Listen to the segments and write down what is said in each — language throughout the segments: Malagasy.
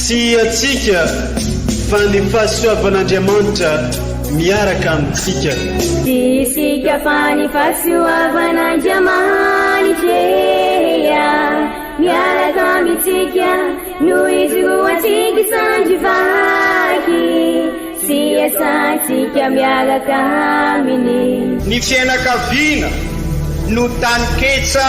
sy atsika fa ny fahasoavan'Andriamanitra miaraka amintsika. Isika fa ny fahasoavan'Andriamanitra miaraka amintsika noho izy roantsika sandrivaky sy asantsika miaraka aminy. Ny fianakaviana no taniketsa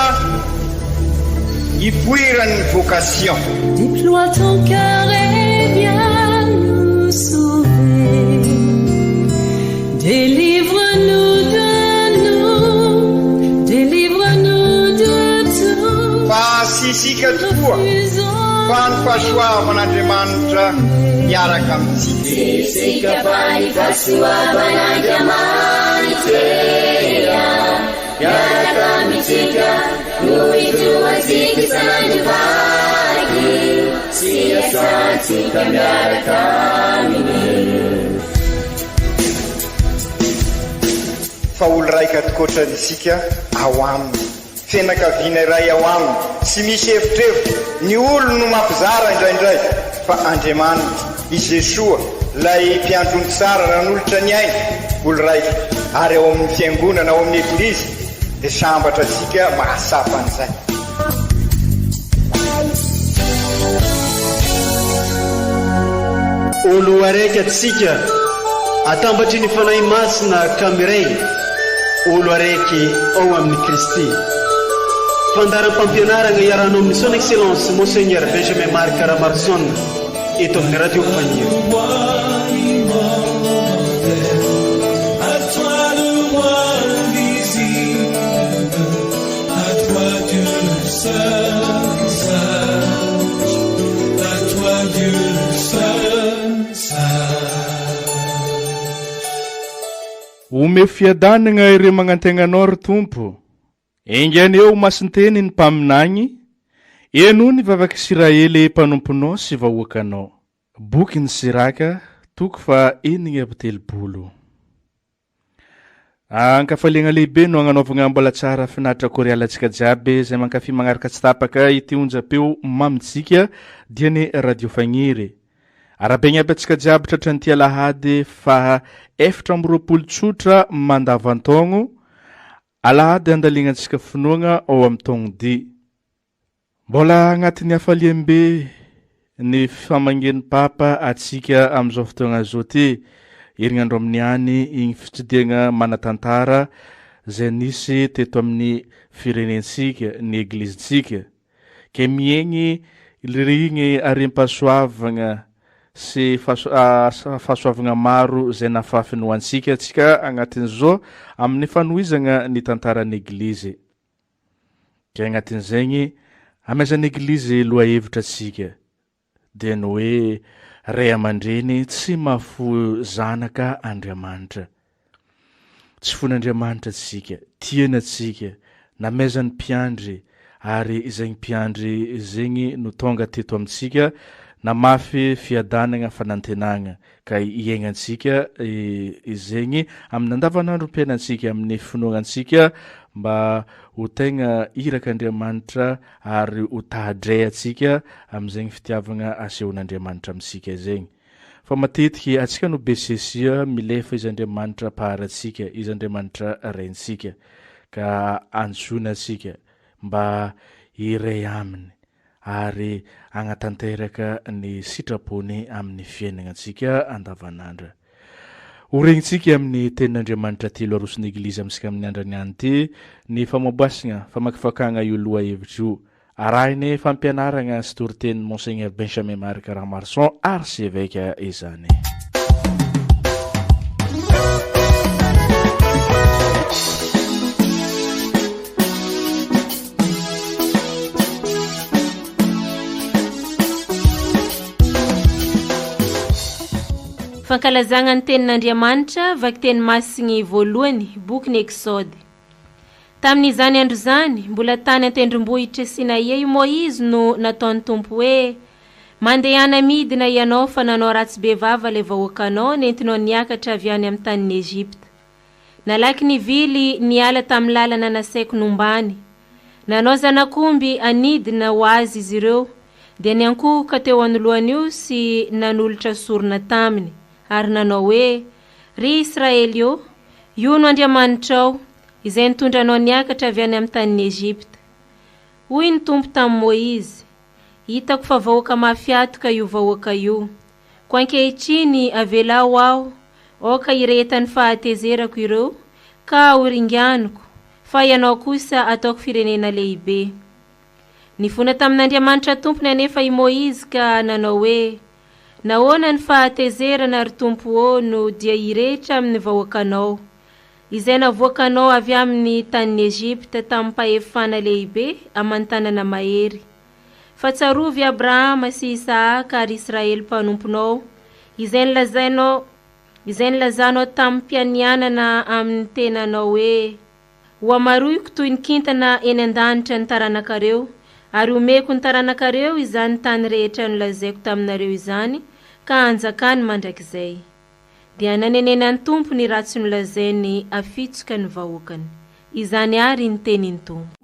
ipoiran'ny vocation. Déploie ton cœur et viens nous sauver. Délivre-nous de nous, délivre-nous de tout. Fasisika tokoa fa ny fahasoavan'Andriamanitra miaraka amintsika. Isika fa ny fahasoavan'Andriamanitra miaraka amintsika noho izy roantsika sandrivaky sy asantsika miaraka aminy. Fa olo raika atokotran'isika ao aminy, fianakaviana iray ao aminy, sy misy hevitrevitra ny olo no mampizara indraindray fa Andriamanitra i Jesoa lay mpiandrony tsara nanolotra ny aina olo raika ary ao amin'ny fiangonana ao amin'ny eglizy dia sambatra antsika mahasapa an'izay. Olo araiky atsika atambatry ny fanahy masina kamiray olo araiky ao amin'ny Kristy. Fandaram-pampianarana iaranao amin'ny son excellence Monseigneur Benjamin Marc Caramarson eto amin'ny radio Fagniry. Ome fiadanana ireo magnantegnanao ry tompo, engany eo masinteny ny mpaminagny, eno ny vavaka Israely mpanomponao sy vahoakanao. Boky ny Siraka, toko fa 1:10. Ankafaliagna lehibe no agnanaovagna mbola tsara finaritra korialantsika jiaby izay mankafy magnaraka tsy tapaka ity onjam-peo mamitsika dia ny radio Fagniry. Arabegna aby atsika jiaby tratran'ity alahady fa 4 tsotra mandavan-taogno, alahady andalignantsika finoagna ao amin'ny taogno di. Mbola agnatin'ny hafaliam-be ny famangeny papa atsika amin'izao fotoagna zao ty, herignandro amin'ny any igny fitsidegna manatantara zay nisy teto amin'ny firenentsika ny eglizintsika. Ke miegny irigny arem-pahasoavagna sy fahasoavagna maro zay nafafiny ho antsika atsika agnatin'izao amin'ny fanohizagna ny tantaran'ny eglizy. Ke agnatin'izagny amezan'ny eglizy loha hevitra atsika dia ny hoe ray aman-dreny tsy mahafo zanaka Andriamanitra. Tsy fon'Andriamanitra atsika, tiana atsika, namezan'ny mpiandry ary izagny mpiandry zegny no tonga teto amintsika namafy fiadanagna fanantenagna ka iaignansika izegny amin'ny andavanandro mpiainantsika amin'ny finoagnantsika mba ho tegna irak'Andriamanitra ary ho tahadray atsika amin'izegny fitiavagna asehon'Andriamanitra amintsika zegny. Fa matetiky atsika no besesia milefa izy Andriamanitra paharatsika, izy Andriamanitra raintsika ka antsoina atsika mba iray aminy ary agnatanteraka ny sitrapony amin'ny fiainagnantsika andavanandro. Oregnitsika amin'ny tenin'Andriamanitra telo aroson'ny eglizy amintsika amin'ny andrany any ty ny famaboasagna famakifakagna io loha hevitra io arahiny fampianaragna sy toriteny Monseigneur Benjamin Marc Caramarson archevêque izany. Fankalazagna ny tenin'Andriamanitra vaky teny masigny voalohany boky ny Exode. Tamin'izany andro zany mbola tany an-tendrombohitra Sinaia i Moizy no nataon'ny Tompo hoe mandehana midina ianao fa nanao ratsy be vava le vahoakanao nentinao niakatra avy any amin'ny tanin'ny Egypta. Nalaky ny vily niala tamin'ny lalana nasaiko nombany. Nanao zanakomby anidina ho azy izy ireo dia niankohoka teo anoloany io sy nanolotra sorona taminy ary nanao hoe, ry Israely io no Andriamanitrao izay nitondranao niakatra avy any amin'ny tanin'ny Egypta. Hoy ny Tompo tamin'i Moizy, hitako fa vahoaka mafiatoka io vahoaka io, ko ankehitriny avelao aho, oka iretany fahatezerako ireo, ka horinganiko, fa ianao kosa ataoko firenena lehibe. Nifona tamin'Andriamanitra Tompony anefa i Moizy ka nanao hoe, nahoana ny fahatezerana ry Tompo no dia iretra amin'ny vahoakanao, izay navoakanao avy amin'ny tanin'ny Egypta tamin'ny mpahefana lehibe aman-tanana mahery. Fa tsarovy Abrahama sy Isaaka ary Israely mpanomponao, izay nilazanao tamin'ny mpianianana amin'ny tenanao hoe, ho amaroiko toy ny kintana eny an-danitra ny taranakareo, ary omeko ny taranakareo izany tany rehetra nolazaiko taminareo izany, ka anjakany mandrakizay. Dia nanenena ny Tompo ny ratsy nolazainy afitsoka ny vahoakany. Izany ary ny tenin'ny Tompo.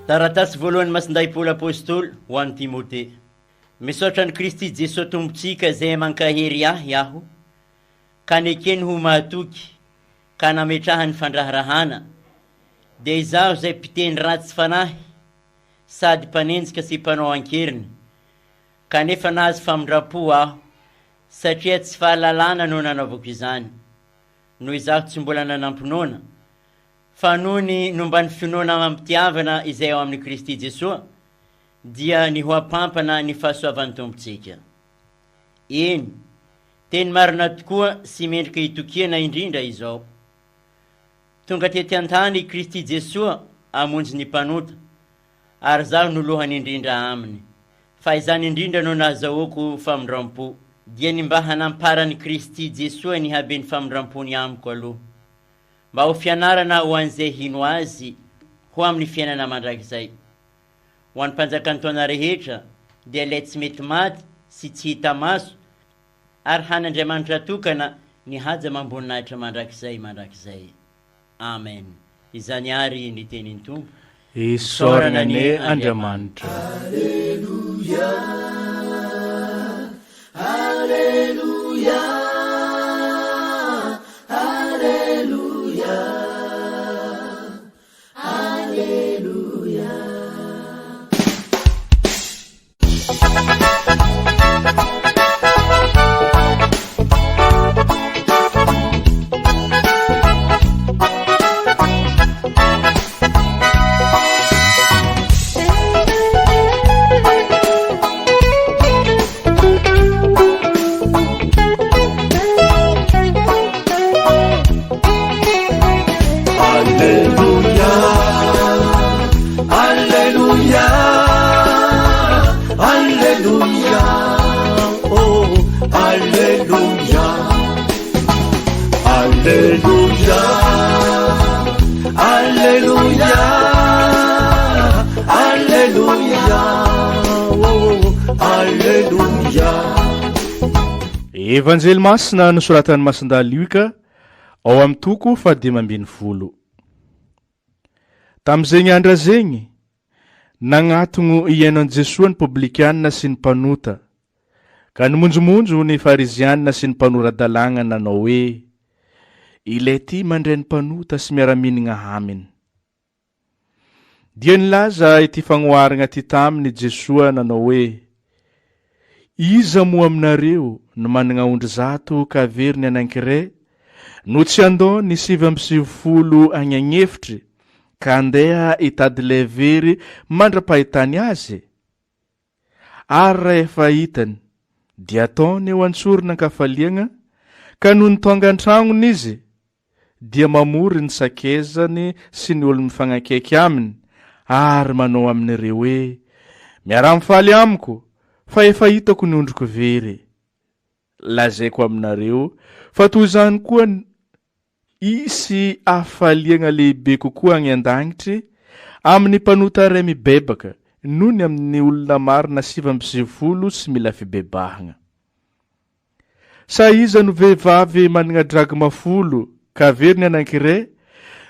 Taratasy voalohany masinday Paoly apôstôly ho an'ny Timote. Misaotra ny Kristy Jesosy tompontsika zay mankahery aho, ka nekeny ho mahatoky, ka nametrahany fandraharahana, dia izaho zay mpiteny ratsy fanahy, sady mpanenjika sy mpanao ankeriny, kanefa nahazo famindram-po aho, satria tsy fahalalana no nanaovako izany, no izaho tsy mbola nanampinoana, fa noho ny nomba ny finoana mampitiavana izay ao amin'ny Kristy Jesosy, dia ny hoapampana ny fahasoavan'ny tompontsika. Eny, teny marina tokoa sy mendrika hitokiana indrindra izao. Tonga tety an-tany Kristy Jesosy amonjy ny mpanota, ary zaho no lohany indrindra aminy, fa izany indrindra no nahazahoako famindram-po, dia ny mba hanamparany Kristy Jesosy ny habeny famindram-pony amiko aloha, mba ho fianarana ho an'izay hino azy ho amin'ny fiainana mandrakizay. Ho an'ny mpanjakany taona rehetra dia ilay tsy mety maty sy tsy hita maso, ary han'Andriamanitra tokana ny haja mamboninahitra mandrakizay. Amen. Izany ary ny tenin'ny Tompo. Isaorana ny Andriamanitra. Alleluia, Alleluia, Alleluia. Evanjely masina nosoratan'ny Masindaly Luka ao amin'ny toko 10. Tamin'izay andra zegny nagnatogno iainan'i Jesosy ny publikanina sy ny mpanota, ka nimonjomonjo ny farizianina sy ny mpanora-dalàna nanao hoe ilay ty mandray ny mpanota sy miara-minagna aminy. Dia nilaza ity fagnoharagna ty taminy Jesosy nanao hoe iza moa aminareo no managna ondry zato ka veriny anankiray no tsy andao ny 750 any agnefitry ka andeha hitady lay very mandra-pahitany azy? Ary raha efa hitany dia ataony eo antsorina ankafaliagna, ka no nitonga an-tragnony izy dia mamory ny sakezany sy ny olo mifagnakaiky aminy, ary manao amin'ireo hoe miara-mifaly amiko fa efa hitako ny ondriko very. Lazaiko aminareo fa toy izany koa isy afaliagna lehibe kokoa agny an-dagnitry amin'ny mpanota iray mibebaka noho ny amin'ny olona marina 750 sy mila fibebahagna. Sa iza no vehivavy managna dragy mafolo ka veriny anankiray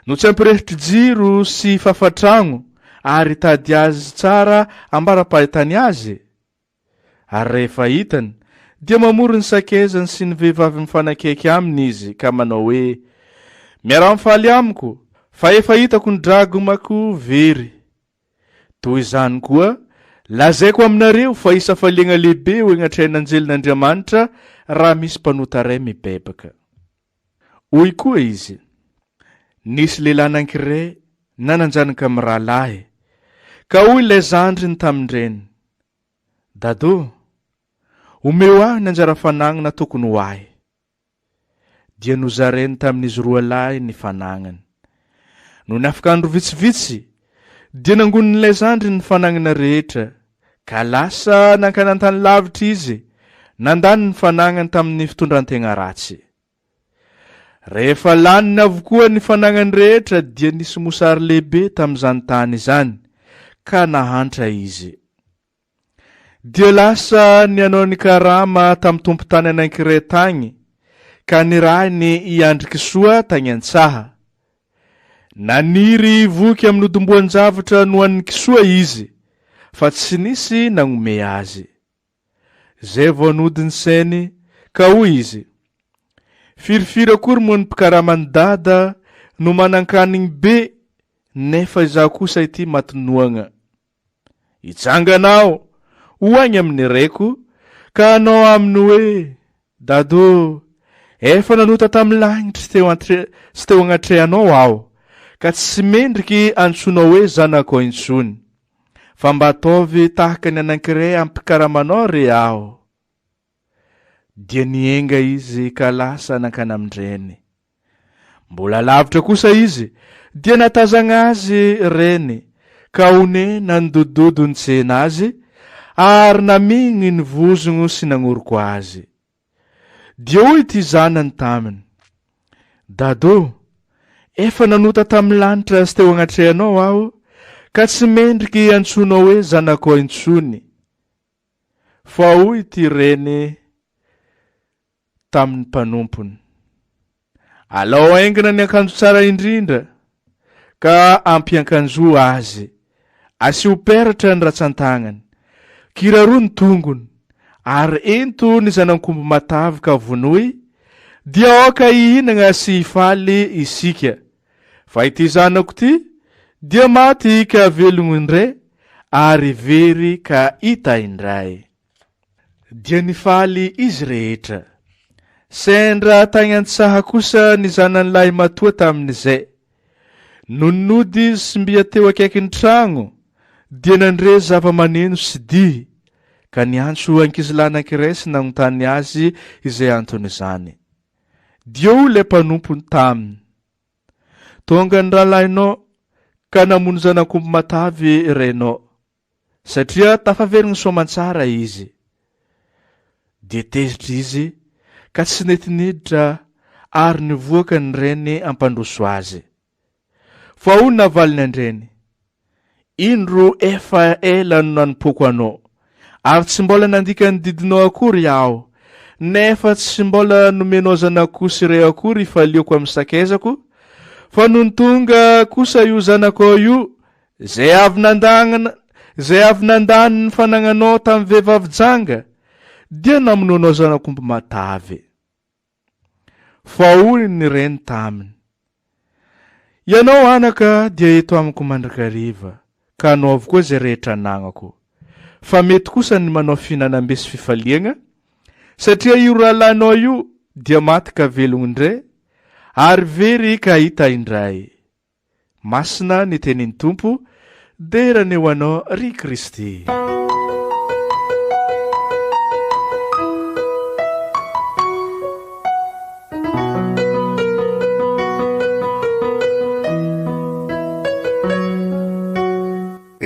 no tsy ampirehitry jiro sy fafatragno ary tady azy tsara ambara-pahitany azy? Ary rehefa hitany dia mamory ny sakezany sy ny vehivavy mifanakaiky aminy izy ka manao hoe miara-mifaly amiko fa efa hitako ny dragomako very. Toy izany koa lazaiko aminareo fa isa faliagna lehibe ho agnatrain'anjelin'Andriamanitra raha misy mpanota iray mibebaka. Hoy koa izy, nisy lehilahy anankiray nananjanaka amin'ny rahalahy, ka hoy ilay zandriny tamindreny, dado, omeo ahy ny anjara fanagnana tokony ho ahy. Dia nozarainy tamin'izy roa lahy ny fanagnany. No niafaka andro vitsivitsy dia nangonon'ilay zandry ny fanagnana rehetra, ka lasa nankanantany lavitra izy, nandany ny fanagnany tamin'ny fitondran-tegna ratsy. Rehefa laniny avokoa ny fanagnany rehetra dia nisy mosary lehibe tamin'izany tany izany, ka nahantra izy. Dia lasa nianao ny karama tamin'ny tompo-tany anankiray tagny, ka nirahy ny iandriky soa tagny antsaha. Naniry voky amin'ny odomboan-javatra no an'ny kisoa izy, fa tsy nisy nagnome azy. Zay vao nodiny sainy, ka hoy izy, firifira akory moa ny mpikaramany dada no manan-kanigny be, nefa izaho kosa ity matinoagna. Itsanganao ho agny amin'ny raiko, ka anao aminy hoe dado, efa nanota tamin'ny lagnitra sy teo agnatrehanao aho, ka tsy mendriky antsonao hoe zanako intsony, fa mba ataovy tahaka ny anankiray ampikaramanao re aho. Dia nienga izy ka lasa nankanamindreny. Mbola lavitra kosa izy dia natazagna azy reny, ka one nandododo ny tsena azy, ary namigny ny vozogno sy nangoroko azy. dia hoy ity zanany taminy: dado, efa nanota tamin'ny lanitra sy teo agnatrehanao aho, ka tsy mendriky antsonao hoe zanakao intsony. Fa hoy ity reny tamin'ny mpanompony: alao aingina ny akanjo tsara indrindra, ka ampiankanjo azy, asio peratra ny ratsan-tagnany, kiraro ny tongony, ary ento ny zanankombo matavy ka vonoy, dia aoka ihinagna sy ifaly isika. Fa ity zanako ty dia maty ka velogno indray, ary very ka hita indray. Dia nifaly izy rehetra. Sendra tagny antsaha kosa ny zanan'lahy matoa tamin'izay. Nonody sy mbia teo akaiky ny tragno, dia nandre zava-maneno sy dihy, ka niantso ankizilahy anankiray sy nanontany azy izay antony izany. Dia hoy le mpanompony taminy: tonga ny rahalahinao ka namono zanak'omby matavy renao, satria tafaverigny soamantsara izy. Dia tezitra izy ka tsy netiniditra, ary nivoaka ny reny ampandroso azy. Fa hoy navaliny andreny: indro efa ela no nanompoako anao, ary tsy mbola nandika ny didinao akory aho, nefa tsy mbola nomenao zanako sy ray akory ifalioko amin'ny sakezako, fa non tonga kosa io zanako io zay avy nandany ny fanagnanao tamin'ny vehivavy janga, dia namonoanao zanak'omby matavy. Fa hoy ny reny taminy: ianao anaka dia eto amiko mandrakariva, ka anao avokoa zay rehetra anagnako. Fa mety kosa ny manao fihinanam-be sy fifaliagna, satria io rahalahinao io dia maty ka velogno indray, ary very ka hita indray. Masina ny tenin'ny Tompo, derany eo anao ry Kristy.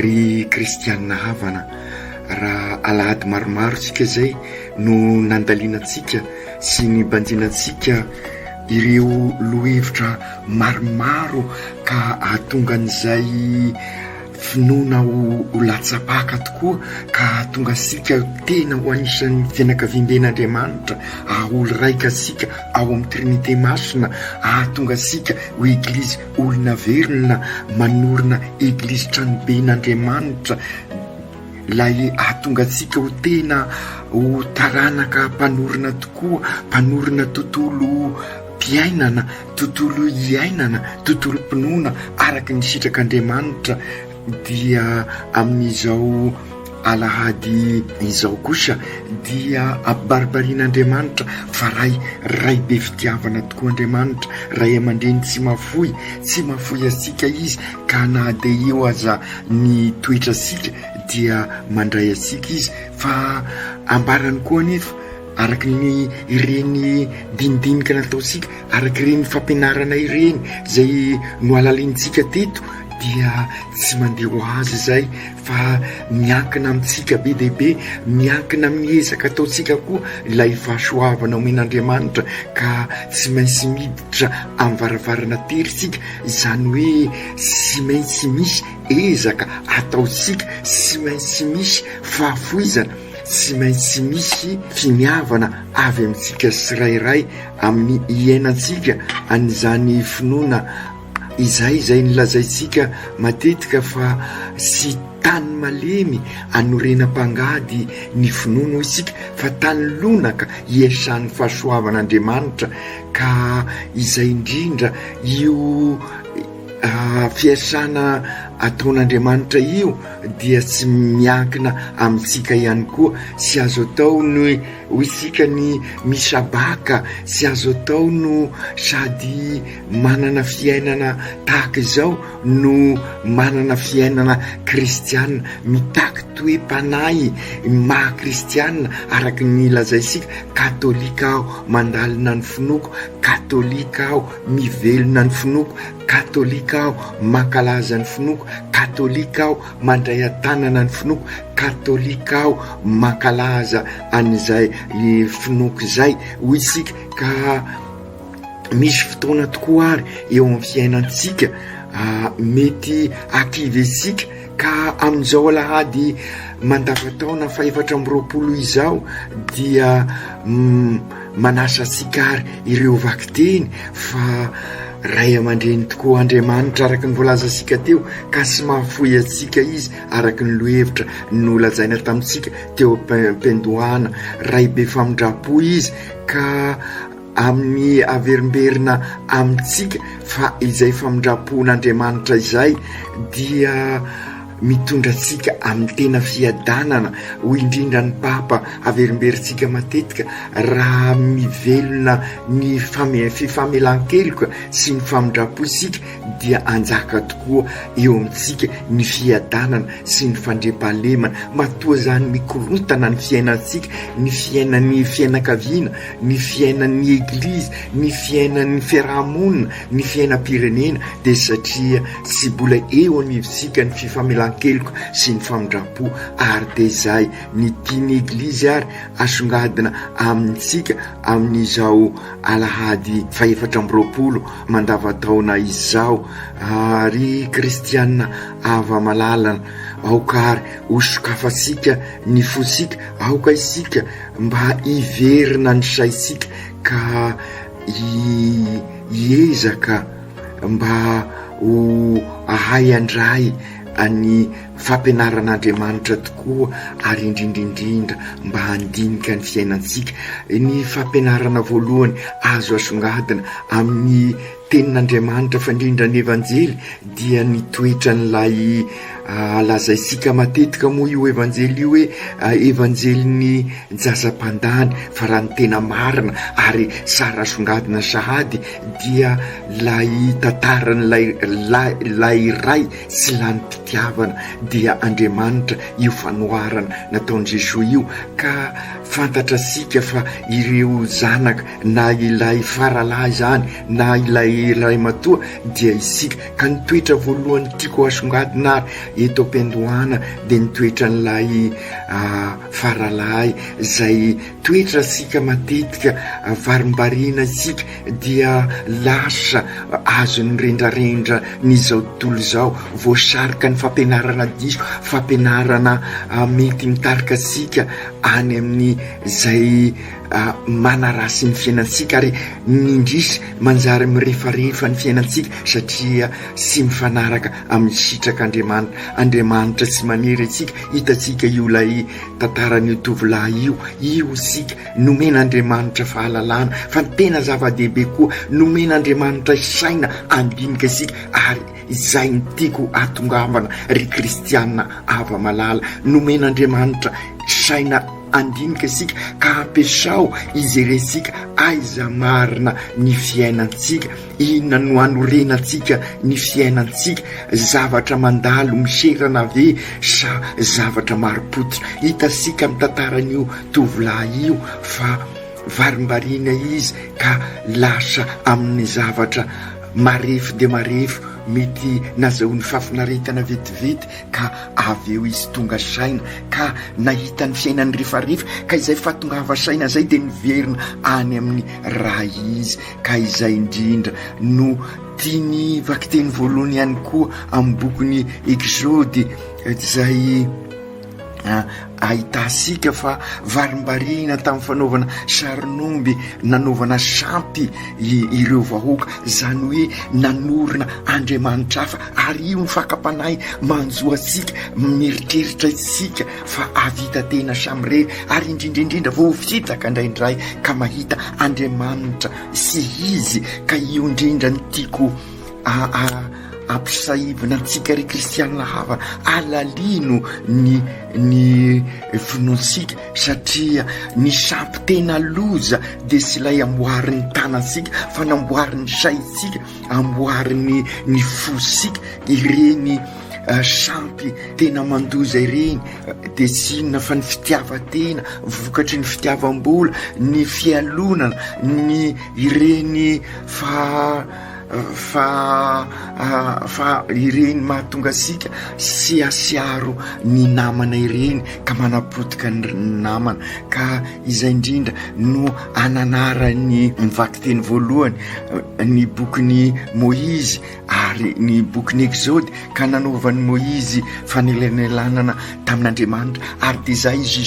Ry kristianina havana, raha alahady maromaro tsika zay no nandalianantsika sy ny banjinantsika ireo lohevitra maromaro ka ahatonga an'izay finoana ho latsapaka tokoa, ka ahatonga asika tena ho anisan'ny fianakaviam-ben'Andriamanitra, olo raika asika ao amin'ny trinité masina, ahatonga asika ho eglizy olona verina manorina eglizy tranoben'Andriamanitra, lay ahatonga atsika ho tena ho taranaka mpanorina tokoa, mpanorina tontolo mpiainana, tontolo iainana, tontolo mpinoana araky ny sitrak'Andriamanitra. Dia amin'izao alahady izao kosa dia ampibaribarian'Andriamanitra fa ray be fitiavana tokoa Andriamanitra, ray aman-dreny tsy mafoy asika izy, ka na dia eo aza ny toetra asika dia mandray asika izy. Fa ambarany koa anefa araky ny ireny dinidinika nataosika, araky ireny fampianarana ireny zay no alalintsika teto, dia tsy mandeha ho azy zay fa miankina amintsika be dehibe, miankina amin'ny ezaka ataotsika koa ilay fahasoavana omen'Andriamanitra, ka tsy maintsy miditra amin'ny varavarana teritsika, izany hoe tsy maintsy misy ezaka ataotsika, tsy maintsy misy fahafoizana, tsy maintsy misy finiavana avy amintsika sirairay amin'ny iainantsika an'izany finoana izay nilazaitsika matetika fa sy tany malemy anorenam-pangady ny finoana isika, fa tany lonaka iasan'ny fahasoavan'Andriamanitra. Ka izay indrindra io fiasana ataon'Andriamanitra io dia tsy miankina amintsika ihany koa, sy azo atao no isika ny misabaka, sy azo atao no sady manana fiainana tahaka izao no manana fiainana kristianina, mitaky toe-panahy maha-kristianina araky ny lazaisika. Katolika aho mandalina ny finoko, katolika aho mivelona ny finoko, katolika aho mankalaza ny finoko, katolika aho mandray atanana ny finoko, katolika aho mankalaza an'izay finoko zay hoy isika. Ka misy fotoana tokoa ary eo amin'ny fiainantsika mety akivesika ka amin'izao alahady mandavataona fa 420 izao dia manasa sikary ireo vakiteny fa ray aman-dreny tokoa Andriamanitra araka ny voalaza sika teo ka sy mahafoy atsika izy araka ny lohevitra nolazaina tamintsika teo am-pendohana ray be famindrapo izy ka amin'ny averimberina amintsika fa izay famindrapon'Andriamanitra izay dia mitondratsika amin'ny tena fiadanana hoy indrindra ny papa averimberintsika matetika raha mivelona ny fifamelan-keloka sy ny famindrapo isika dia anjaka tokoa eo amintsika ny fiadanana sy ny fandriampahalemana matoa zany mikorontana ny fiainantsika, ny fiainan'ny fianakaviana, ny fiainan'ny eglizy, ny fiainan'ny fiarahamonina, ny fiainam-pirenena dia satria sy bola eo anivosika ny fifamelan-keloka sy ny famindrapo ary dia izay ny tiany eglizy ary asongadina amintsika amin'izao alahady fa 420 mandavataona izao ary kristianina ava malalana aokary osokafasika ny fosika aoka isika mba iverina ny saisika ka iezaka mba ho ahay andray any fampianaran'Andriamanitra tokoa ary indrindrindrindra mba handinika ny fiainantsika. Ny fampianarana voalohany azo asongadina amin'ny tenin'Andriamanitra fandrindra ny evanjely dia ny toetra n'ilay lazaisika matetika moa io evanjely io hoe evanjelyny jazam-pandany fa raha ny tena marina ary sara asongadina sahady dia lay tantaran'lay ray sy lany mpitiavana dia Andriamanitra io fanoharana nataon'i Jesosy io ka fantatrasika fa ireo zanaka na ilay faralahy zany na ilay ray matoa dia isika ka ny toetra voalohany tiako asongadina ary eto am-pendohana dia ny toetra n'ilay faralahy zay toetra sika matetika varimbarina isika dia lasa azony rendrarendra n'izao tontolo izao voasarika ny fampianarana diso fampianarana mety mitarika sika any amin'ny zay manarasy ny fiainantsika ary nindrisy manjary mirefarefa ny fiainantsika satria sy mifanaraka amin'ny sitrak'Andriamanitra. Andriamanitra sy manery atsika hitatsika io lay tantaran'io tovolahy io sika nomen'Andriamanitra fahalalana fa ny tena zava-dehibe koa nomen'Andriamanitra saina andinika isika ary izay ny tiako atongambana ry kristianina ava malala nomen'Andriamanitra saina andinika isika ka ampiasao izeresika aiza marina ny fiainantsika inona no anorenantsika ny fiainantsika zavatra mandalo miserana ve sa zavatra maropototra hitasika amin'ny tantaran'io tovolahy io fa varimbarina izy ka lasa amin'ny zavatra marefo dia marefo mety nazahoany fafinaretana vetivety ka avy eo izy tonga saina ka nahita ny fiainany refarefa ka izay fatongava saina zay dia niverina any amin'ny raha izy ka izay indrindra no tiany vakiteny voalohany ihany koa amin'ny bokiny Exode izay ahitasika fa varimbarina tamin'ny fanaovana sarinomby nanaovana sampy ireo vahoaka zany hoe nanorina Andriamanitra hafa ary io ny fakapanahy manjo asika mieritreritra isika fa avita tena samire ary indrindraindrindra vao fitaka indraindray ka mahita Andriamanitra sy izy ka io indrindra ny tiako ampisaivina antsika ry kristianina hava alalino ny finoantsika satria ny sampy tena loza dia sy ilay amboarin'ny tanantsika fa namboarin'ny saitsika amboariny ny fosika ireny sampy tena mandoza ireny dia sinona fa ny fitiavatena vokatry ny fitiavam-bola ny fialonana ny ireny fa fa ireny mahatonga asika siasiaro ny namana ireny ka manapotika ny namana. Ka izay indrindra no ananarany mivaky teny voalohany ny bokyny Moizy ary ny bokyny Exode ka nanaovan'ny Moizy fanelanelanana tamin'Andriamanitra. Ary dia izay izy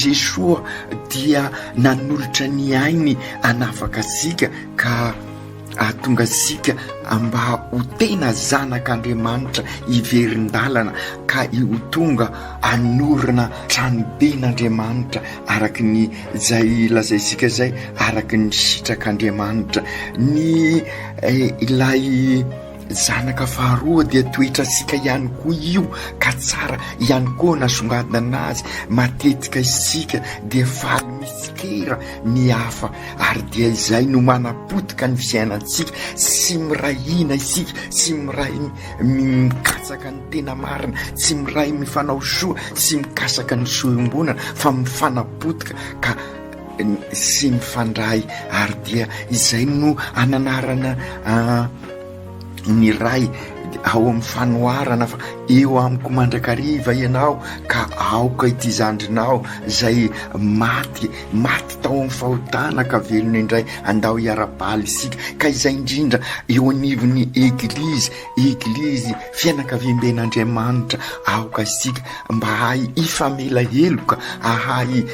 Jesoa dia nanolotra ny ainy anafaka asika ka atonga asika mba ho tena zanak'Andriamanitra iverin-dalana ka ho tonga anorina tranoben'Andriamanitra araky ny zay lazaisika zay araky ny sitrak'Andriamanitra. Ny ilay zanaka faharoa dia toetrasika ihany koa io ka tsara ihany koa nasongadina azy. Matetika isika dia faly misikera ny hafa ary dia izay no manapotika ny fiainantsika. Sy mirahina isika, sy miray mikasaka ny tena marina, tsy miray mifanao soa, sy mikasaka ny soembonana fa mifanapotika ka sy mifandray. Ary dia izay no ananarana ny ray ao amin'ny fanoharana fa eo amiko mandrakariva ianao ka aoka ity zandrinao zay maty tao amin'ny fahotana ka velona indray andao hiara-baly isika. Ka izay indrindra eo anivon'ny eglizy fianakaviam-ben'Andriamanitra aoka isika mba hay ifamela heloka ahay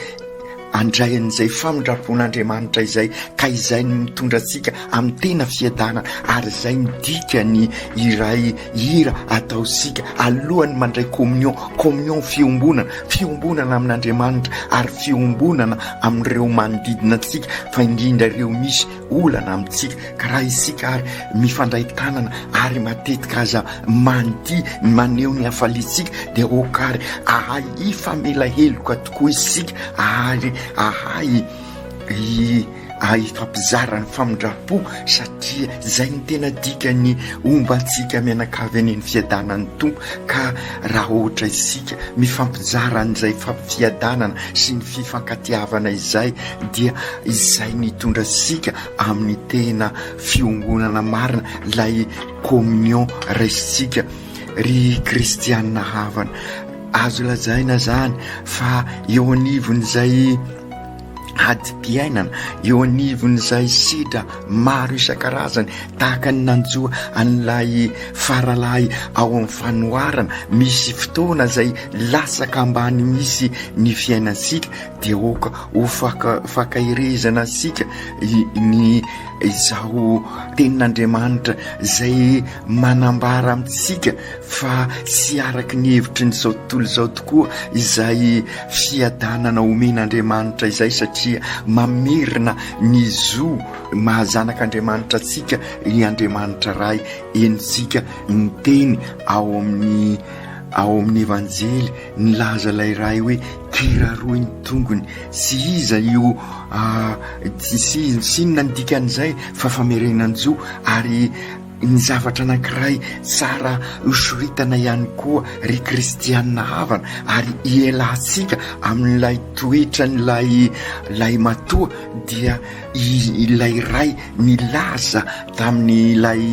andray an'izay famindrapon'Andriamanitra izay ka izay ny mitondra antsika amin'ny tena fiadana. Ary izay midika ny iray hira atao sika alohany mandray communion fiombonana amin'Andriamanitra ary fiombonana amin'ireo manodidina antsika fa indrindra ireo misy olana amintsika. Ka raha isika ary mifandray tanana ary matetika aza mandy maneho ny hafalitsika dia okary ahay ifamela heloka tokoa isika ary ahay fampizarany famindrapo satria zay ny tena dikany ombantsika mianakavy aneny fiadanany tompo. Ka raha ohatra isika mifampizaran'izay fampiadanana sy ny fifankatiavana izay dia izay nitondra sika amin'ny tena fiombonana marina lay communion raisitsika ry kristianina havana. Azo lazaina zany fa eo anivon'izay adi-piainana, eo anivon'izay sidra maro isan-karazany tahaka ny nanjoa an'ilay faralahy ao amin'ny fanoharana. Misy fotoana zay lasaka ambany misy ny fiainansika dia oka ho fakahirezana sika ny izao tenin'Andriamanitra zay manambara amintsika fa sy araky ny hevitry ny zao tontolo zao tokoa izay fiadanana omen'Andriamanitra izay satria mamerina ny zo mahazanak'Andriamanitra atsika ny Andriamanitra ray enitsika ny teny ao amin'ny evanjely nilaza lay ray hoe kiraroy ny tongony sy iza io sinona ny dikan'izay fa famerenan-jo ary ny zavatra anankiray tsara hosoritana ihany koa ry kristianina havana ary ialansika amin'ilay toetra nylay matoa dia ilay ray nilaza tamin'ilay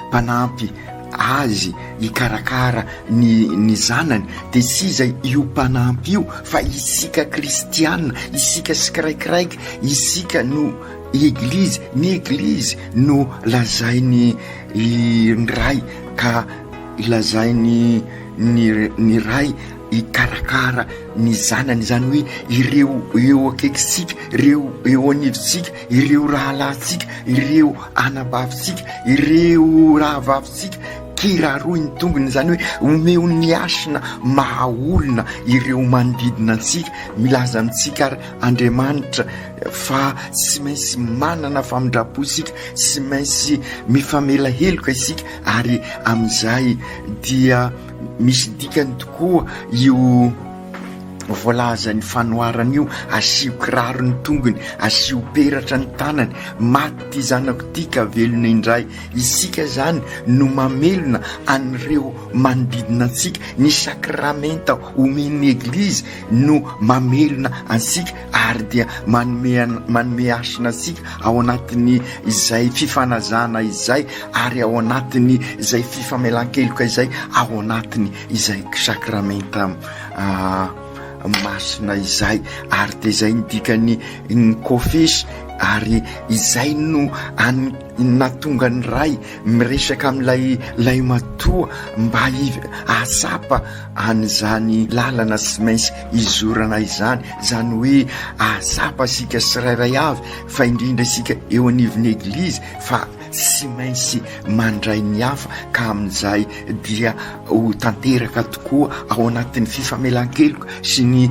mpanampy azy ikarakara ny zanany dia sy izay io mpanampy io fa isika kristianina, isika sikiraikiraiky, isika no ny eglizy no lazainy ray ka lazainy ny ray ikarakara ny zanany zany hoe ireo eo akaikisika, ireo eo anivosika, ireo rahalahtsika, ireo anabavitsika, ireo rahavavitsika kiraroy ny tongony zany hoe omeo ny asina mahaolona ireo manodidina antsika. Milaza amintsika ary Andriamanitra fa sy maintsy manana famindrapo isika, sy maintsy mifamela heloka isika ary amin'izay dia misy dikany tokoa io voalaza ny fanoharana io. Asio kiraro ny tongony, asio peratra ny tanany, maty zanako tika velona indray. Isika zany no mamelona an'ireo manodidina antsika. Ny sakramenta omen'ny eglizy no mamelona ansika ary dia manome asina asika ao anatiny izay fifanazana izay, ary ao anatiny izay fifamelan-keloka izay, ao anatiny izay sakramenta masina izay. Ary de izay nidikany ny kofesy, ary izay no natonga ny ray miresaka amin'ilay matoa mba asapa an'izany lalana sy mainsy izorana izany, zany hoe asapa asika sirairay avy, fa indrindra isika eo anivon'ny eglizy, fa sy mainsy mandray ny hafa, ka amin'izay dia ho tanteraka tokoa ao anatin'ny fifamelan-keloka sy ny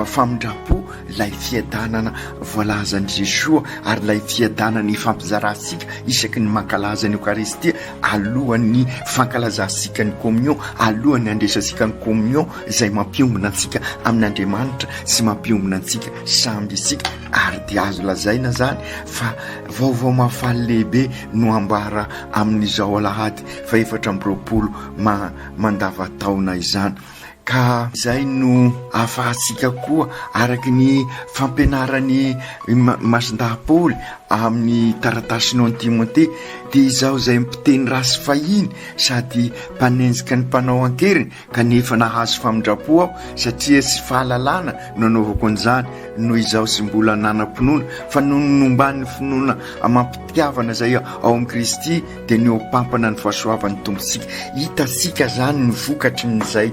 famindrapo lay fiadanana voalazan'i Jesosy, ary lay fiadanana ifampizaransika isaky ny mankalaza ny Eucharistia, alohan'ny fankalazasika ny communion, alohan'ny andresasika ny communion izay mampiombona antsika amin'Andriamanitra sy mampiombona antsika samby isika. Ary dia azo lazaina zany fa vaovao mahafaly lehibe no ambara amin'izao alahady fa 4 mandavataona izany. Ka izay no ahafahantsika koa araky ny fampianarany masindaha-Paoly amin'ny taratasinao ny Timote, dia izao izay mpiteny rasy fahiny sady mpanenjika ny mpanao ankeriny, kanefa nahazo famindrapo aho satria sy fahalalana no anaovako an'izany, noho izao sy mbola nanam-pinoana, fa no nomban'ny finoana mampitiavana izay ao amin'ny Kristy dia ny opampana ny fahasoavan'ny tompontsika. Hitasika zany ny vokatry n'izay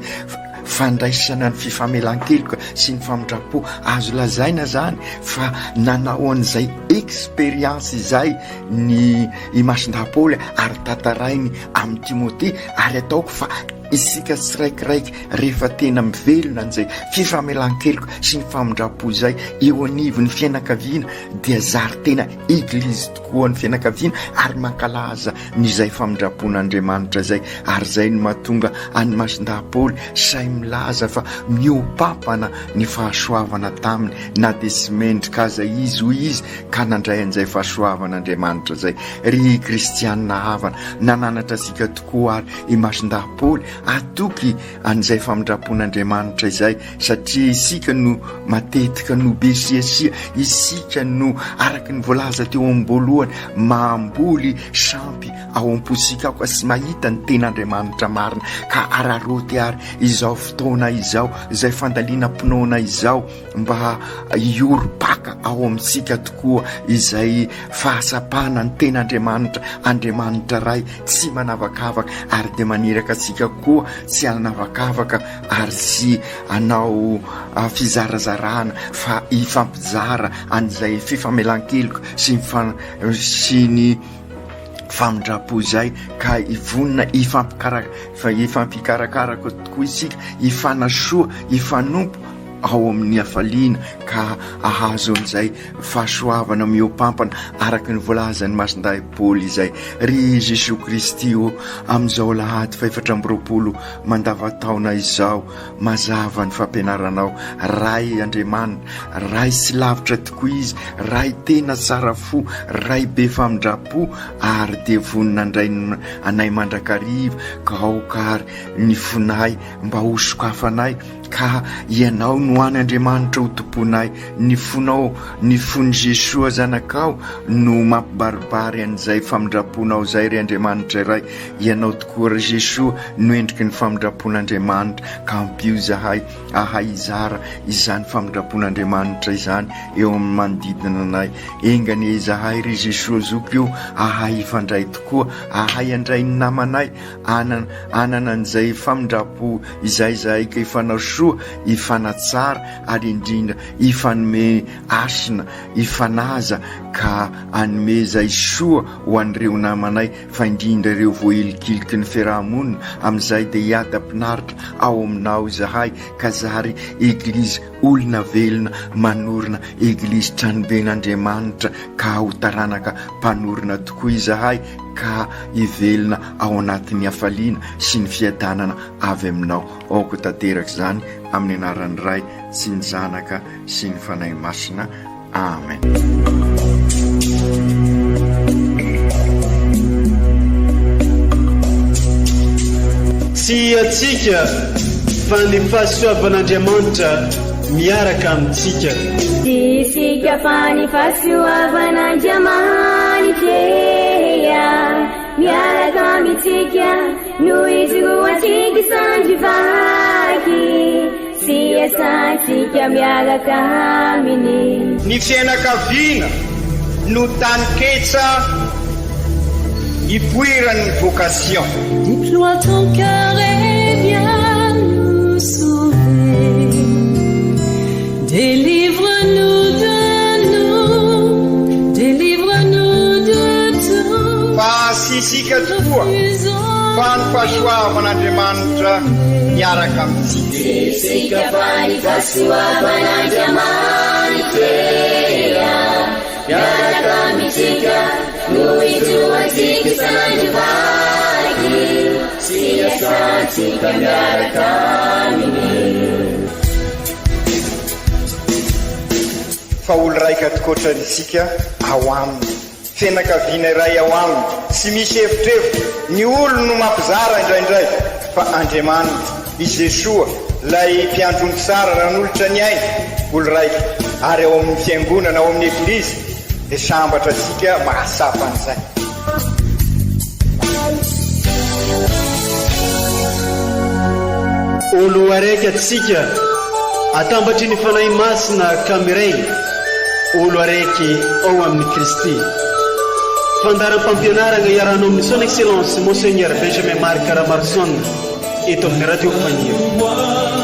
fandraisana ny fifamelan-keloka sy ny famindrapo. Azo lazaina zany fa nanao an'izay experience izay ny masindaha-Paoly ary tantarainy amin'ny Timote, ary ataoko fa isika tsiraikiraiky rehefa tena mivelona an'izay fifamelan-keloka sy ny famindrapo izay eo anivon'ny fianakaviana, dia zary tena eglizy tokoa ny fianakaviana, ary mankalaza n'izay famindrapon'Andriamanitra izay. Ary izay no mahatonga any masindaha-Paoly say milaza fa miopampana ny fahasoavana taminy, na dia sy mendrika aza izy ho izy ka nandray an'izay fahasoavan'Andriamanitra izay. Ry kristianina havana, nananatra asika tokoa ary i masindaha-Paoly atoky an'izay famindrapon'Andriamanitra izay, satria isika no matetika no besiasia, isika no araky ny voalaza teo amboalohany mamboly sampy ao am-posika ao, ka sy mahita ny ten'Andriamanitra marina, ka araroty ary izao fotoana izao izay fandaliana mpinoana izao mba ioropaka ao amintsika tokoa izay fahasapana ny ten'Andriamanitra, Andriamanitra ray tsy manavakavaka, ary dia maniraka atsika koa tsy hanavakavaka ary sy anao fizarazarana, fa ifampizara an'izay fifamelan-keloka sy ny famindrapo izay, ka ivonina ifampikarakaraka tokoa isika, ifanasoa, ifanompo ao amin'ny hafaliana, ka ahazo an'izay fahasoavana miopampana araky ny voalazan'ny masindaha-Paoly izay. Ry Jesosy Kristy amin'izao lahady fa 4 mandavataona izao, mazava ny fampianaranao, ray Andriamanitra, ray sy lavitra tokoa izy, ray tena tsara fo, ray be famindrapo, ary dia vonina andray anay mandrakariva, ka aokary ny fonay mba ho sokafanay, ka ianao no any Andriamanitra ho tomponay, ny fonao, ny fony Jesosy zanakao no mampibaribary an'izay famindraponao izay ry Andriamanitra iray. Ianao tokoa ry Jesosy no endriky ny famindrapon'Andriamanitra, ka ampio zahay ahay izara izany famindrapon'Andriamanitra izany eo amin'ny manodidina anay. Engany zahay ry Jesosy zoko io, ahay ifandray tokoa, ahay andray ny namanay, anana an'izay famindrapo izay zahay ka ifanao soa, ifanatsara, ary indrindra ifanome asina, ifanaza, ka anome zay soa ho an'ireo namanay, fa indrindra ireo voahilikiliky ny fiarahamonina, amin'izay dia hiada-pinaritra ao aminao zahay, ka zary eglizy olona velona manorina, eglizy tranoben'Andriamanitra, ka ho taranaka mpanorina tokoa izahay, ka ivelona ao anatin'ny hafaliana sy ny fiadanana avy aminao. Aoko tanteraka izany amin'ny anaran'ny Ray sy ny Zanaka sy ny Fanahy Masina. Amen. Tsy atsika fa ny fahasoavan'Andriamanitra miaraka amintsika isika fany fahasoavan'Andriamanitra miaraka amintsika no izoatsika sandrivaky sy asantsika miaraka aminy. Ny fianakaviana no tany ketsa ipoirany vocation. Déploie ton cœur et viens nous sauver. Délivre-nous de nous, délivre-nous de tout. Fa sisika tokoa fa ny fahasoavan'Andriamanitra miaraka amintsika. Sisika fa ny fahasoavan'Andriamanitra miaraka amintsika no izoatsika sandrivaky sy asantsika miaraka aminy. Fa olo raika tokoatranisika ao aminy, fianakaviana iray ao aminy, tsy misy efitrevitra. Ny olo no mampizara indraindray fa Andriamanitra i Jesoa lay mpiandrony tsara ran'olotra ny aina, olo raika ary ao amin'ny fiangonana ao amin'ny eglizy dia sambatra sika mahasapa an'izay. olo araiky atsika atambatry ny fanahy masina kamiray, olo araiky ao amin'ny Kristy. Fandaram-pampianarana iarano amin'ny son excellence Monseigneur Benjamin Marc Caramarson eto amin'ny radio Fagniry.